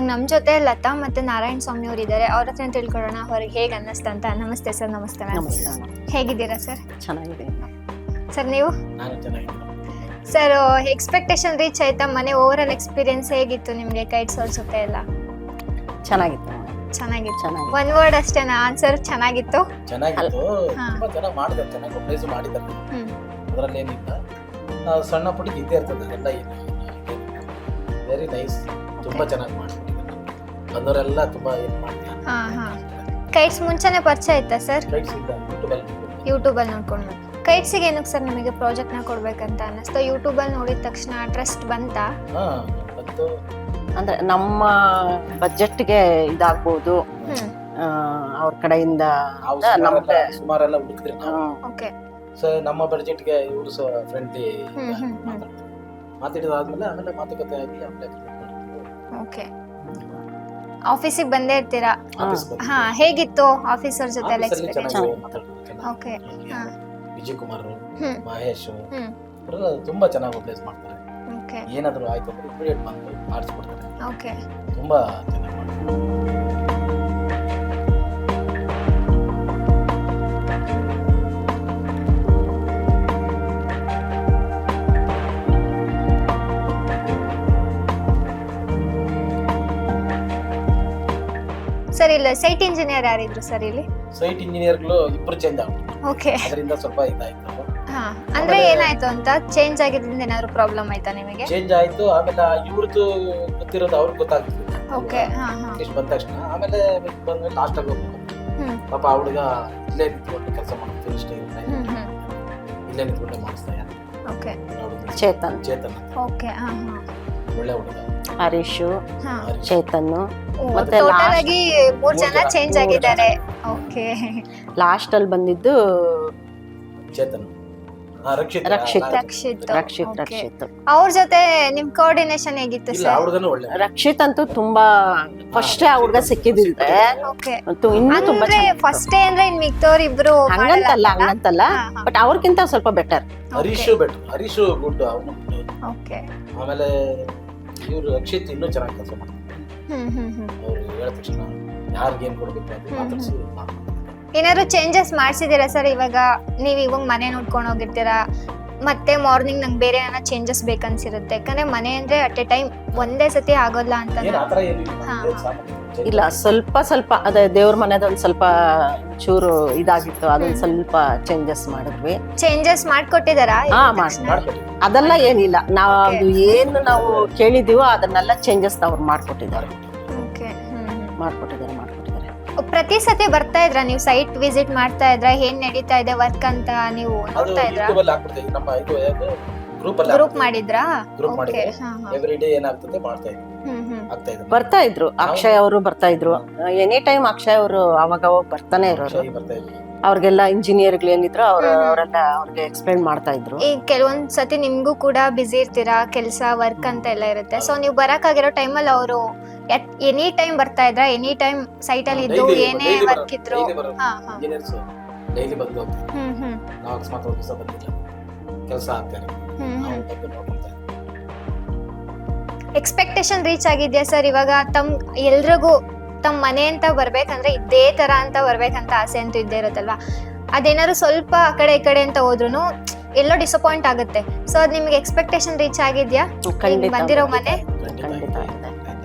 ನಮ್ ಜೊತೆ ಲತಾ ಮತ್ತೆ ನಾರಾಯಣ ಸ್ವಾಮಿ ಅವರು ಇದ್ದಾರೆ. ಅವ್ರ ಹತ್ರ ತಿಳ್ಕೊಳ್ಳೋಣ ಅವ್ರಿಗೆ ಹೇಗೆ ಅನ್ನಿಸ್ತಾ ಅಂತ. ನಮಸ್ತೆ ಸರ್. ನಮಸ್ತೆ ಮ್ಯಾಮ್. ನಮಸ್ತೆ. ಹೇಗಿದ್ದೀರಾ ಸರ್? ಚೆನ್ನಾಗಿದೆ ಸರ್ ನೀವು? ನಾನು ಚೆನ್ನಾಗಿದ್ದೀನಿ. ಸರ್ ಎಕ್ಸ್ಪೆಕ್ಟೇಷನ್ ರೀಚ್ ಆಯ್ತಾ? ಮನೆ ಓವರ್ ಆಲ್ ಎಕ್ಸ್ಪೀರಿಯನ್ಸ್ ಹೇಗಿತ್ತು ನಿಮ್ಗೆ ಕೈಟ್ಸ್ ಅವ್ರ ಜೊತೆ ಎಲ್ಲ? ಚೆನ್ನಾಗಿತ್ತು ಚೆನ್ನಾಗಿತ್ತು. ಚೆನ್ನಾಗಿ ಒನ್ ವರ್ಡ್ ಅಷ್ಟೇನಾ ಆನ್ಸರ್? ಚೆನ್ನಾಗಿತ್ತು. ಚೆನ್ನಾಗಿತ್ತು. ಹಾ. ತುಂಬಾ ಚೆನ್ನಾಗಿ ಮಾಡಿದ್ದಾರೆ, ಚೆನ್ನಾಗಿ ಒಪ್ಲೈಸ್ ಮಾಡಿದ್ದಾರೆ. ಹ್ಮ್. ಅದರಲ್ಲಿ ಏನಿಲ್ಲ, ಸಣ್ಣ ಪುಟ್ಟ ಇದ್ದೇ ಇರ್ತದೆ ಎಲ್ಲ. ವೆರಿ ನೈಸ್, ತುಂಬಾ ಚೆನ್ನಾಗಿ ಮಾಡ್ಬಿಟ್ಟಿದ್ದಾರೆ. ಬಂದವರೆಲ್ಲ ತುಂಬಾ ಇದು ಮಾಡ್ತಾರೆ. ಹಾ ಹಾ. ಕೈಟ್ಸ್ ಮುಂಚೆನೆ ಪರಿಚಯ ಆಯ್ತಾ ಸರ್? ಯೂಟ್ಯೂಬ್ ಅಲ್ಲಿ ನೋಡ್ಕೊಂಡು. ಕೈಟ್ಸಿಗೆ ಏನಕ್ಕೆ ಸರ್ ನಿಮಗೆ ಪ್ರಾಜೆಕ್ಟ್ ನ ಕೊಡ್ಬೇಕಂತ ಅನ್ನಿಸ್ತು? ಯೂಟ್ಯೂಬ್ ಅಲ್ಲಿ ನೋಡಿದ ತಕ್ಷಣ ಟ್ರಸ್ಟ್ ಬಂತಾ? ಅಂದ್ರೆ ನಮ್ಮ ಬಜೆಟ್ಗೆ ಇದಾಗ್ಬೋದು ಅವ್ರ ಕಡೆಯಿಂದ ಅಂತ ನಮ್ಗೆ ಸುಮಾರೆಲ್ಲ ಹುಡುಕಿದ್ರೆ ಓಕೆ. ಸೊ ನಮ್ಮ ಬಡ್ಜೆಟ್ಗೆ ಇವರು ಫ್ರೆಂಡ್ಲಿ ಮಾತಾಡಿದಾದ್ಮೇಲೆ ಆಮೇಲೆ ಮಾತುಕತೆ ಆಗಿ ಆಮೇಲೆ ಓಕೆ. ಆಫೀಸಿಗೆ ಬಂದೇ ಇರ್ತೀರಾ? ಆಫೀಸ್ ಬಂದು ಹಾ, ಹೇಗಿತ್ತು ಆಫೀಸರ್ ಜೊತೆ ಎಲ್ಲ ಆಫೀಸಲ್ಲಿ ಎಕ್ಸ್ಪೀರಿಯನ್ಸ್? ಚೆನ್ನಾಗಿ ಮಾತಾಡ್ತಾರೆ. ಓಕೆ. ಹಾ. ವಿಜಯ್ ಕುಮಾರ್, ಹ್ಮ್. ಮಹೇಶ್ ಹ್ಮ್. ಅವರೆಲ್ಲ ತುಂಬಾ ಚೆನ್ನಾಗಿ ಒಪ್ಲೈಸ್ ಮಾಡ್ತಾರೆ. ಓಕೆ. ಏನಾದ್ರು ಆಯ್ತು ಅಂದ್ರೆ ಇಮಿಡಿಯೇಟ್ ಬಂದು ಮಾಡಿಸ್ಕೊಡ್ತಾರೆ. ಓಕೆ. ತುಂಬಾ ಚೆನ್ನಾಗಿ ಮಾಡ್ತಾರೆ. ಸರ್ ಇಲ್ಲ ಸೈಟ್ ಇಂಜಿನಿಯರ್ ಯಾರಿದ್ರು ಸರ್ ಇಲ್ಲಿ? ಸೈಟ್ ಇಂಜಿನಿಯರ್ಗಳು ಇಬ್ರು ಚೇಂಜ್ ಆಗ್ಬಿಟ್ಟು ಓಕೆ. ಅದರಿಂದ ಸ್ವಲ್ಪ ಇದಾಯ್ತು. ಹಾ, ಅಂದ್ರೆ ಏನಾಯ್ತು ಅಂತ? ಚೇಂಜ್ ಆಗಿದ್ರಿಂದ ಏನಾದ್ರು ಪ್ರಾಬ್ಲಮ್ ಆಯ್ತಾ ನಿಮಗೆ? ಚೇಂಜ್ ಆಯ್ತು. ಆಮೇಲೆ ಇವ್ರದ್ದು ಗೊತ್ತಿರೋದು ಅವ್ರಿಗೆ ಗೊತ್ತಾಗ್ತದೆ. ಓಕೆ. ಹಾ ಹಾ. ಇಷ್ಟು ಬಂದ ತಕ್ಷಣ ಆಮೇಲೆ ಬಂದ್ಮೇಲೆ ಲಾಸ್ಟ್ ಆಗಿ ಹ್ಮ್. ಪಾಪ ಹುಡುಗ ಇಲ್ಲೇ ನಿಂತ್ಕೊಂಡು ಕೆಲಸ ಮಾಡ್ತೀವಿ ಇಷ್ಟೇ ಇಲ್ಲೇ ನಿಂತ್ಕೊಂಡೆ ಮಾಡಿಸ್ತಾ ಯಾರು ಓಕೆ. ಚೇತನ್ ಚೇತನ್ ಓಕೆ. ಹಾ ಹಾ. ಒಳ್ಳೆ ಹುಡುಗ. ಹರೀಶು ಹಾ. ಚೇತನ್ನು ಮತ್ತೆ ಟೋಟಲ್ last- ಆಗಿ 3 ಜನ ಚೇಂಜ್ ಆಗಿದ್ದಾರೆ. ಓಕೆ. ಲಾಸ್ಟ್ ಅಲ್ಲಿ ಬಂದಿದ್ದು ಚೇತನ್, ರಕ್ಷಿತ್ ರಕ್ಷಿತ್. ರಕ್ಷಿತ್. ರಕ್ಷಿತ್. Okay. ರಕ್ಷಿತ್ ಅವ್ರ ಜೊತೆ ನಿಮ್ ಕೋಆರ್ಡಿನೇಷನ್ ಹೇಗಿತ್ತು ಇಲ್ಲ, ಸರ್? ಹುಡುಗನು ಒಳ್ಳೆ. ರಕ್ಷಿತ್ ಅಂತೂ ತುಂಬಾ ಫಸ್ಟ್ ಆ ಹುಡ್ಗ ಸಿಕ್ಕಿದ್ರೆ ಓಕೆ. ಅಂತೂ ಇನ್ನೂ ತುಂಬಾ ಅಂದ್ರೆ ಚೆನ್ನಾಗಿತ್ತು. ಫಸ್ಟ್ ಅಂದ್ರೆ ಇನ್ ಮಿಕ್ತವ್ರ ಇಬ್ರು ಹಂಗಂತಲ್ಲ ಬಟ್ ಅವ್ರಿಗಿಂತ ಸ್ವಲ್ಪ better. Harish better, Harish good, ಅವನು ಗುಡ್. ಓಕೆ. ಆಮೇಲೆ ಇವ್ರು ರಕ್ಷಿತ್ ಇನ್ನೂ ಚೆನ್ನಾಗಿ ಕೆಲಸ ಮಾಡ್ತಾರೆ. ಅವ್ರು ಹೇಳಿದ ತಕ್ಷಣ ಯಾರಿಗೆ ಏನ್ ಕೊಡ್ಬೇಕು ಅಂತ ಮಾತಾಡ್ಸಿ ಮಾಡ್ತಾರೆ. ಏನಾದ್ರು ಚೇಂಜಸ್ ಮಾಡ್ಸಿದೀರಾ ಸರ್? ಇವಾಗ ಇವಾಗ ಮನೆ ನೋಡ್ಕೊಂಡು ಹೋಗಿರ್ತೀರಾ, ಮತ್ತೆ ಮಾರ್ನಿಂಗ್ ನಂಗೆ ಬೇರೆ ಏನೋ ಚೇಂಜಸ್ ಬೇಕನ್ಸಿರುತ್ತೆ. ಯಾಕಂದ್ರೆ ಮನೆ ಅಂದ್ರೆ ಅಟ್ ಎ ಟೈಮ್ ಒಂದೇ ಸತಿ ಆಗೋಲ್ಲ ಅಂತ. ಏನ್ ಆತರ ಏನಿಲ್ಲ, ಹಾ. ಏನ್ ಸಾಮಾನ್ಯ. ಇಲ್ಲ ಸ್ವಲ್ಪ ಅದೇ ದೇವ್ರ ಮನೆದ ಒಂದ್ ಸ್ವಲ್ಪ ಚೂರು ಇದಾಗಿತ್ತು, ಅದೊಂದ್ ಸ್ವಲ್ಪ ಚೇಂಜಸ್ ಮಾಡಿದ್ವಿ. ಚೇಂಜಸ್ ಮಾಡ್ಕೊಟ್ಟಿದಾರಾ? ಹಾ, ಮಾಡ್ಕೊಡಿ. ಅದೆಲ್ಲ ಏನಿಲ್ಲ, ನಾವು ಏನು ನಾವು ಕೇಳಿದೀವೋ ಅದನ್ನೆಲ್ಲ ಚೇಂಜಸ್ ಅವ್ರು ಮಾಡ್ಕೊಟ್ಟಿದ್ದಾರೆ. ಓಕೆ. ಮಾಡ್ಕೊಟ್ಟಿದ್ದಾರೆ ಪ್ರತಿ ಸತಿ ಬರ್ತಾ ಇದ್ರಾ ನೀವು? ಸೈಟ್ ವಿಸಿಟ್ ಮಾಡ್ತಾ ಇದ್ರಾ? ಏನ್ ನಡೀತಾ ಇದೆ ವರ್ಕ್ ಅಂತ ನೀವು ಅದು ನೋಡ್ತಾ ಇದ್ರಾ? ಯೂಟ್ಯೂಬ್ ಅಲ್ಲಿ ಹಾಕ್ಬಿಡ್ತೀವಿ. ನಮ್ಮ ಇದು ಗ್ರೂಪ್ ಅಲ್ಲಿ ಗ್ರೂಪ್ ಮಾಡಿದ್ರಾ? Group okay. ಮಾಡಿದ್ರೆ ಹಾ ಹಾ. ಎವ್ರಿ ಡೇ ಏನಾಗ್ತದೆ ಮಾಡ್ತಾ ಇದ್ವಿ, ಆಗ್ತಾ ಇದೆ. ಬರ್ತಾ ಇದ್ರು. ಅಕ್ಷಯ್ ಅವರು ಬರ್ತಾ ಇದ್ರು ಎನಿ ಟೈಮ್. ಅಕ್ಷಯ್ ಅವರು ಅವಾಗ ಬರ್ತಾನೆ ಇರೋರು. ಬರ್ತಾ ಇದ್ವಿ. ಅವ್ರಿಗೆಲ್ಲ ಇಂಜಿನಿಯರ್ಗಳು ಏನಿದ್ರು ಅವರೆಲ್ಲ ಅವ್ರಿಗೆ ಎಕ್ಸ್ಪ್ಲೈನ್ ಮಾಡ್ತಾ ಇದ್ರು. ಈ ಕೆಲವೊಂದ್ ಸತಿ ನಿಮ್ಗೂ ಕೂಡ ಬಿಸಿ ಇರ್ತೀರಾ, ಕೆಲಸ ವರ್ಕ್ ಅಂತ ಎಲ್ಲ ಇರುತ್ತೆ. ಸೊ ನೀವು ಬರಕಾಗಿರೋ ಟೈಮಲ್ಲಿ ಅವರು ಎನಿ ಟೈಮ್ ಬರ್ತಾ ಇದ್ರ? ಎನಿ ಟೈಮ್ ಸೈಟ್ ಅಲ್ಲಿ ಇದ್ದು ಏನೇ ವರ್ಕ್ ಇದ್ರು? ಹಾ ಹಾ. ಇಂಜಿನಿಯರ್ಸ್ ಡೈಲಿ ಬಂದು ಹೋಗ್ತಾರೆ. ನಾವು ಅಕಸ್ಮಾತ್ ಒಂದು ದಿವಸ ಬಂದಿಲ್ಲ, ಕೆಲಸ ಆಗ್ತಾರೆ. ನಾವು ಬಂದು ನೋಡ್ಕೊಂತಾ ಇದ್ವಿ. ಎಕ್ಸ್ಪೆಕ್ಟೇಷನ್ ರೀಚ್ ಆಗಿದ್ಯಾ ಸರ್? ಇವಾಗ ಎಲ್ರಿಗೂ ತಮ್ಮ ಮನೆ ಅಂತ ಬರ್ಬೇಕಂದ್ರೆ ಇದೇ ತರ ಅಂತ ಬರ್ಬೇಕಂತ ಆಸೆ ಅಂತೂ ಇದ್ದೇ ಇರುತ್ತಲ್ವಾ? ಅದೇನಾದ್ರು ಸ್ವಲ್ಪ ಆ ಕಡೆ ಈ ಕಡೆ ಅಂತ ಹೋದ್ರು ಎಲ್ಲೋ ಡಿಸಪಾಯಿಂಟ್ ಆಗುತ್ತೆ. ಸೊ ಅದ್ ನಿಮ್ಗೆ ಎಕ್ಸ್ಪೆಕ್ಟೇಷನ್ ರೀಚ್ ಆಗಿದ್ಯಾ? ಖಂಡಿತ ಬಂದಿರೋ ಮನೆ ಖಂಡಿತ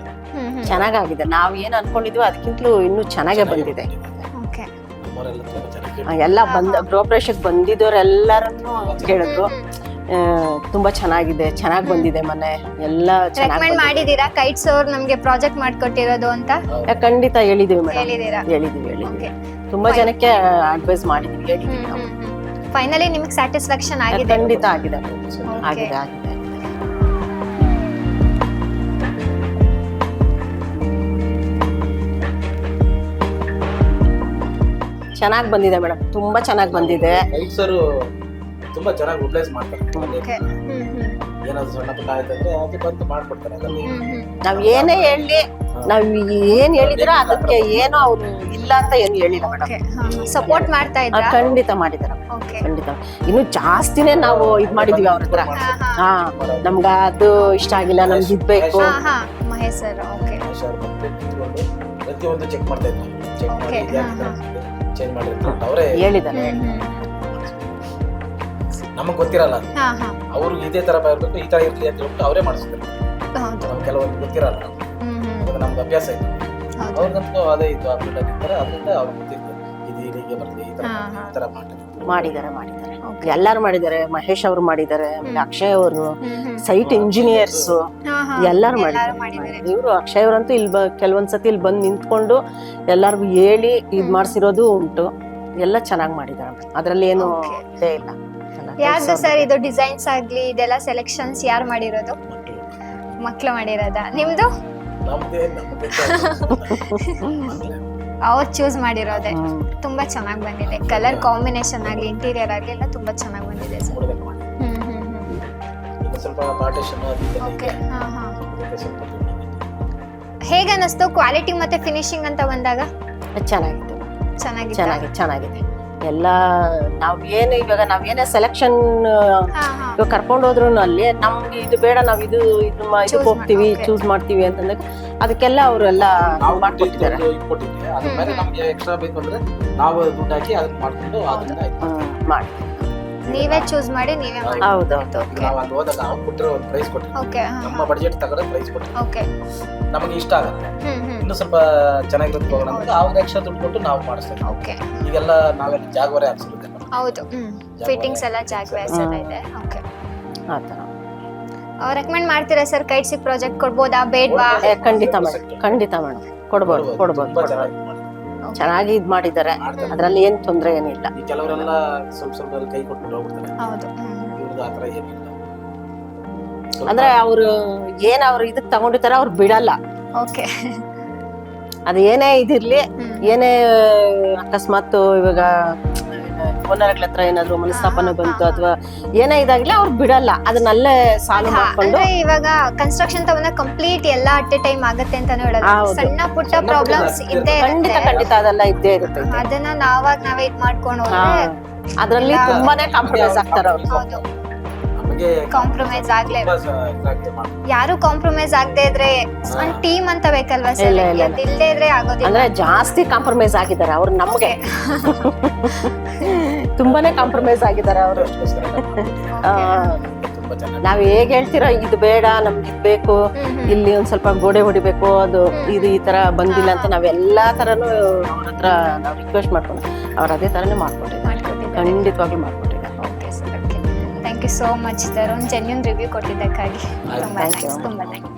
ಚೆನ್ನಾಗಾಗಿದೆ. ನಾವ್ ಏನ್ ಅನ್ಕೊಂಡಿದ್ವಿ ಅದಕ್ಕಿಂತಲೂ ಇನ್ನೂ ಚೆನ್ನಾಗೇ ಬಂದಿದೆ. ಓಕೆ. ನಮ್ಮವರೆಲ್ಲ ತುಂಬಾ ಚೆನ್ನಾಗಿ ಎಲ್ಲ ಗೃಹಪ್ರವೇಶಕ್ಕೆ ಬಂದಿದ್ದವರೆಲ್ಲರನ್ನು ಹೇಳಿದ್ರು ತುಂಬಾ ಚೆನ್ನಾಗಿದೆ, ಚೆನ್ನಾಗ್ ಬಂದಿದೆ ಮನೆ ಎಲ್ಲ ರೆಕಮೆಂಡ್ ಮಾಡಿದೀರಾ ಕೈಟ್ಸ್ ಅವ್ರು ನಮ್ಗೆ ಪ್ರಾಜೆಕ್ಟ್ ಮಾಡ್ಕೊಟ್ಟಿರೋದು ಅಂತ? ಖಂಡಿತ ಹೇಳಿದೀವಿ ಮೇಡಮ್, ಹೇಳಿದೀರಾ? ಹೇಳಿದೀವಿ. ತುಂಬಾ ಜನಕ್ಕೆ ಅಡ್ವೈಸ್ ಮಾಡಿದೀವಿ, ಹೇಳಿದೀವಿ ನಾವು. ಫೈನಲಿ ನಿಮ್ಗೆ ಸ್ಯಾಟಿಸ್ಫ್ಯಾಕ್ಷನ್ ಆಗಿದೆ? ಖಂಡಿತ ಆಗಿದೆ. ಚೆನ್ನಾಗಿ ಬಂದಿದೆ ಮೇಡಮ್, ತುಂಬಾ ಚೆನ್ನಾಗಿ ಬಂದಿದೆ. ರೈತರು ತುಂಬಾ ಚೆನ್ನಾಗಿ ಯುಟಿಲೈಸ್ ಮಾಡ್ತಾರೆ. ಏನಾದ್ರು ಸಣ್ಣ ಪುಟ್ಟ ಆಯ್ತಂದ್ರೆ ಅದು ಬಂದು ಮಾಡ್ಕೊಡ್ತಾರೆ. ನಾವ್ ಏನೇ ಹೇಳಿ, ನಾವ್ ಏನ್ ಹೇಳಿದ್ರ ಅದಕ್ಕೆ ಏನೋ ಅವ್ರು ಇಲ್ಲ ಅಂತ ಏನು ಹೇಳಿಲ್ಲ ಮೇಡಮ್. ಸಪೋರ್ಟ್ ಮಾಡ್ತಾ ಇದ್ದಾರೆ. ಖಂಡಿತ ಮಾಡಿದಾರೆ, ಖಂಡಿತ. ಇನ್ನು ಜಾಸ್ತಿನೇ ನಾವು ಇದ್ ಮಾಡಿದ್ವಿ ಅವ್ರ ಹತ್ರ. ಹಾ, ನಮ್ಗ ಅದು ಇಷ್ಟ ಆಗಿಲ್ಲ, ನಮ್ಗೆ ಇದ್ ಬೇಕು. ಮಹೇಶ್ ಸರ್ ಓಕೆ ಮಹೇಶ್ ಅವ್ರು ಬಂದು ನಿಂತ್ಕೊಂಡು ಪ್ರತಿಯೊಂದು ಚೆಕ್ ಮಾಡ್ತಾ ಇದ್ರು. ಚೆಕ್ ಮಾಡಿ Okay, ಚೇಂಜ್ ಮಾಡಿರ್ತಾರೆ ಅವರೇ ಹೇಳಿದಾರೆ. ನಮಗ್ ಗೊತ್ತಿರಲ್ಲ ಅದು. ಹಾ ಹಾ ಅವ್ರಿಗೆ ಇದೇ ತರ ಬರಬೇಕು ಈ ತರ ಇರ್ಲಿ ಅಂತ ಹೇಳ್ಬಿಟ್ಟು ಅವರೇ ಮಾಡಿಸ್ತಾರೆ. ಹೌದು ನಮ್ಗೆ ಕೆಲವೊಂದು ಗೊತ್ತಿರಲ್ಲ, ಇವಾಗ ನಮ್ಗೆ ಅಭ್ಯಾಸ ಇದೆ. ಹೌದು ಅವ್ರಿಗಂತೂ ಅದೇ ಇತ್ತು ಅಪ್ಡೇಟ್ ಆಗಿರ್ತಾರೆ, ಅದರಿಂದ ಅವ್ರಿಗೆ ಗೊತ್ತಿರ್ತದೆ ಇದು ಹೀಗೆ ಬರ್ತದೆ ಈ ತರ ಹಾ, ಬರ್ತದೆ, ಹಾ. ಈ ತರ ಮಾಡ್ತಾರೆ. ಮಾಡಿದ್ದಾರೆ ಎಲ್ಲಾರು ಮಾಡಿದ್ದಾರೆ. ಮಹೇಶ್ ಅವರು ಮಾಡಿದ್ದಾರೆ, ಆಮೇಲೆ ಅಕ್ಷಯ್ ಅವರು, ಸೈಟ್ ಇಂಜಿನಿಯರ್ಸ್ ಹಾ ಹಾ ಎಲ್ಲಾರು ಎಲ್ಲರೂ ಮಾಡಿದ್ದಾರೆ. ಇವರು ಅಕ್ಷಯ್ ಅವರಂತೂ ಇಲ್ಲಿ ಕೆಲವೊಂದ್ಸತಿ ಇಲ್ಲಿ ಬಂದು ನಿಂತ್ಕೊಂಡು ಎಲ್ಲಾರ್ಗು ಹೇಳಿ ಇದ್ ಮಾಡ್ಸಿರೋದು ಉಂಟು. ಎಲ್ಲ ಚೆನ್ನಾಗಿ ಮಾಡಿದ್ದಾರೆ, ಅದ್ರಲ್ಲಿ ಏನು Okay. ಇದೇ ಇಲ್ಲ. ಯಾರ್ದು ಸರ್ ಇದು ಡಿಸೈನ್ಸ್ ಆಗ್ಲಿ ಇದೆಲ್ಲ ಸೆಲೆಕ್ಷನ್ಸ್ ಯಾರು ಮಾಡಿರೋದು? ಮಕ್ಳು ಮಾಡಿರೋದಾ? ನಿಮ್ದು ನಮ್ದೇ ನಮ್ಗೆ ಅವ್ರು ಚೂಸ್ ಮಾಡಿರೋದೆ. ಹ್ಮ್. ತುಂಬಾ ಚೆನ್ನಾಗಿ ಬಂದಿದೆ, ಕಲರ್ ಕಾಂಬಿನೇಷನ್ ಆಗ್ಲಿ ಇಂಟೀರಿಯರ್ ಆಗ್ಲಿ ಎಲ್ಲ ತುಂಬಾ ಚೆನ್ನಾಗಿ ಬಂದಿದೆ ಸರ್. ಹುಡುಗರು ಮಾಡಿ ಇನ್ನು ಸ್ವಲ್ಪ ಪಾರ್ಟಿಷನ್ ಅದು ಇದೆಲ್ಲ ಓಕೆ ಇದೆ. ಹಾ ಹಾ ಅದಕ್ಕೆ ಸ್ವಲ್ಪ ಹೇಗೆ ಅನಿಸ್ತು ಕ್ವಾಲಿಟಿ ಮತ್ತೆ ಫಿನಿಶಿಂಗ್ ಅಂತ ಬಂದಾಗ? ಚೆನ್ನಾಗಿತ್ತು, ಚೆನ್ನಾಗಿದೆ. ಚೆನ್ನಾಗಿದೆ. ಎಲ್ಲ ನಾವೇನು ಇವಾಗ ನಾವೇನೇ ಸೆಲೆಕ್ಷನ್ ಹಾ ಹಾ ಇವಾಗ ಕರ್ಕೊಂಡು ಹೋದ್ರು ಅಲ್ಲಿ ನಮ್ಗೆ ಇದು ಬೇಡ, ನಾವ್ ಇದಕ್ಕೆ Choose ಹೋಗ್ತೀವಿ, okay. ಚೂಸ್ ಮಾಡ್ತೀವಿ ಅಂತಂದಾಗ ಅದಕ್ಕೆಲ್ಲ ಅವರೆಲ್ಲ ನಾವು ಮಾಡ್ಕೊಟ್ಟಿದ್ದಾರೆ. ದುಡ್ಡು ಕೊಟ್ಟಿದ್ವಿ, ಅದ್ರ ಮೇಲೆ ನಮ್ಗೆ ಎಕ್ಸ್ಟ್ರಾ ಬೇಕು ಅಂದ್ರೆ ನಾವು ದುಡ್ಡು ಹಾಕಿ ಅದನ್ನ ಮಾಡ್ಕೊಂಡು ಅದನ್ನ ಇದು ಮಾಡ್ತೀವಿ. ಮಾಡಿ ನೀವೇ ಚೂಸ್ ಮಾಡಿ ನೀವೇ ಮಾಡಿ. ಹೌದೌದು. ಈಗ ನಾವು ಅಲ್ಲಿ ಹೋದಾಗ ಅವ್ರು ಕೊಟ್ಟಿರೋ ಒಂದು ಪ್ರೈಸ್ ಕೊಟ್ಟಿವಿ, ಓಕೆ ನಮ್ಮ ಬಡ್ಜೆಟ್ ತಗೊಂಡು ಪ್ರೈಸ್ ಕೊಟ್ಟಿವಿ, ಓಕೆ ನಮಗೆ ಇಷ್ಟ ಆಗುತ್ತೆ ಇನ್ನು ಸ್ವಲ್ಪ ಚೆನ್ನಾಗಿರುತ್ತೆ ಹೋಗೋಣ ಅಂತ ಅವ್ರು ಎಕ್ಸ್ಟ್ರಾ ದುಡ್ಡು ಕೊಟ್ಟು ನಾವು ಮಾಡಿಸ್ತೇವೆ. ಓಕೆ ಈಗೆಲ್ಲ ನಾವೆಲ್ಲ ಜಾಗವರೇ ಹಾಕ್ಸಿರುತ್ತೆ. ಹೌದು ಫಿಟ್ಟಿಂಗ್ಸ್ ಎಲ್ಲ ಜಾಗ್ವೇಸ್ ಎಲ್ಲ ಇದೆ. ಓಕೆ ಆ ಥರ ರೆಕಮೆಂಡ್ ಮಾಡ್ತೀರಾ ಸರ್ ಕೈಟ್ಸಿಕ್ ಪ್ರಾಜೆಕ್ಟ್ ಕೊಡ್ಬೋದಾ ಬೇಡ್ವಾ? ಖಂಡಿತ ಮೇಡಮ್ ಕೊಡ್ಬೋದು. ತುಂಬಾ ಚೆನ್ನಾಗಿ ಮಾಡಿದ್ದಾರೆ. ಚೆನ್ನಾಗಿ ಇದ್ ಮಾಡಿದ್ದಾರೆ, ಅದ್ರಲ್ಲಿ ಏನ್ ತೊಂದ್ರೆ ಏನಿಲ್ಲ. ಈ ಕೆಲವರೆಲ್ಲ ಸ್ವಲ್ಪ ಕೈ ಕೊಟ್ಬಿಟ್ಟು ಹೋಗ್ಬಿಡ್ತಾರೆ, ಹೌದು ಇವ್ರದ್ದು ಆತರ ಏನಿಲ್ಲ. ಅಂದ್ರೆ ಅವ್ರು ಏನ್ ಅವ್ರು ಇದಕ್ ತಗೊಂಡಿರ್ತಾರ ಅವ್ರು ಬಿಡಲ್ಲ. ಓಕೆ ಅದು ಏನೇ ಇದಿರ್ಲಿ, ಏನೇ ಅಕಸ್ಮಾತ್ ಇವಾಗ ಓನರ್ಗಳ ಹತ್ರ ಏನಾದ್ರು ಮನಸ್ತಾಪನೆ ಬಂತು ಅಥವಾ ಏನೇ ಇದಾಗ್ಲಿ ಅವ್ರು ಬಿಡಲ್ಲ, ಅದನ್ನಲ್ಲೇ ಸಾಲ್ವ್ ಮಾಡ್ಕೊಂಡು. ಅಂದ್ರೆ ಇವಾಗ ಕನ್ಸ್ಟ್ರಕ್ಷನ್ ತಗೊಂಡ ಕಂಪ್ಲೀಟ್ ಎಲ್ಲ ಅಟ್ ಎ ಟೈಮ್ ಆಗತ್ತೆ ಅಂತಾನು ಹೇಳೋದು. ಹೌದು. ಸಣ್ಣ ಪುಟ್ಟ ಪ್ರಾಬ್ಲಮ್ಸ್ ಇದ್ದೇ ಇರುತ್ತೆ, ಖಂಡಿತ ಅದೆಲ್ಲ ಇದ್ದೇ ಇರುತ್ತೆ. ಅದನ್ನ ನಾವೇ ಇದ್ ಮಾಡ್ಕೊಂಡು ಹಾ, ಹೋದ್ರೆ ಅದ್ರಲ್ಲಿ ತುಂಬಾನೇ ಕಾಂಪ್ರಮೈಸ್ ಆಗ್ತಾರ ಅವ್ರು. ಹೌದು ನಮಗೆ ಕಾಂಪ್ರಮೈಸ್ ಆಗ್ಲೇ ತುಂಬಾ ಇದಾಗಿ ಮಾಡ್ತಾರೆ. ಯಾರು ಕಾಂಪ್ರಮೈಸ್ ಆಗದೆ ಇದ್ರೆ ಒಂದ್ ಟೀಮ್ ಅಂತ ಬೇಕಲ್ವಾ ಸರ್? ಇಲ್ಲ, ಇಲ್ಲ. ಇಲ್ಲದೆ ಇದ್ರೆ ಆಗೋದಿಲ್ಲ. ಅಂದ್ರೆ ಜಾಸ್ತಿ ಕಾಂಪ್ರಮೈಸ್ ಆಗಿದ್ದಾರೆ ಅವ್ರು ನಮ್ಗೆ. ತುಂಬಾನೇ ಕಾಂಪ್ರಮೈಸ್ ಆಗಿದ್ದಾರೆ ಅವರು. ಅಷ್ಟಕ್ಕೋಸ್ಕರ ತುಂಬಾ ಚೆನ್ನಾಗಿ ನಾವ್ ಹೇಗ್ ಹೇಳ್ತಿರೋ ಇದು ಬೇಡ ನಮ್ಗೆ ಇದ್ ಬೇಕು, ಇಲ್ಲಿ ಒಂದ್ ಸ್ವಲ್ಪ ಗೋಡೆ ಹೊಡಿಬೇಕು, ಅದು ಇದು ಈ ತರ ಬಂದಿಲ್ಲ ಅಂತ ನಾವೆಲ್ಲಾ ತರನು ಅವ್ರ ಹತ್ರ ನಾವ್ ರಿಕ್ವೆಸ್ಟ್ ಮಾಡ್ಕೊಂಡು ಅವ್ರು ಅದೇ ತರನೇ ಮಾಡ್ಕೊಟ್ಟಿದ್ದಾರೆ. ಖಂಡಿತವಾಗ್ಲೂ ಮಾಡ್ಕೊಟ್ಟಿದ್ದಾರೆ. Okay sir, okay. Thank you so much sir, ಒಂದು ಜೆನ್ಯೂನ್ ರಿವ್ಯೂ ಕೊಟ್ಟಿದ್ದಕ್ಕಾಗಿ. ಆಯ್ತು. ತುಂಬಾ Thank you. ಥ್ಯಾಂಕ್ಸ್, ತುಂಬಾ ಥ್ಯಾಂಕ್ಸ್.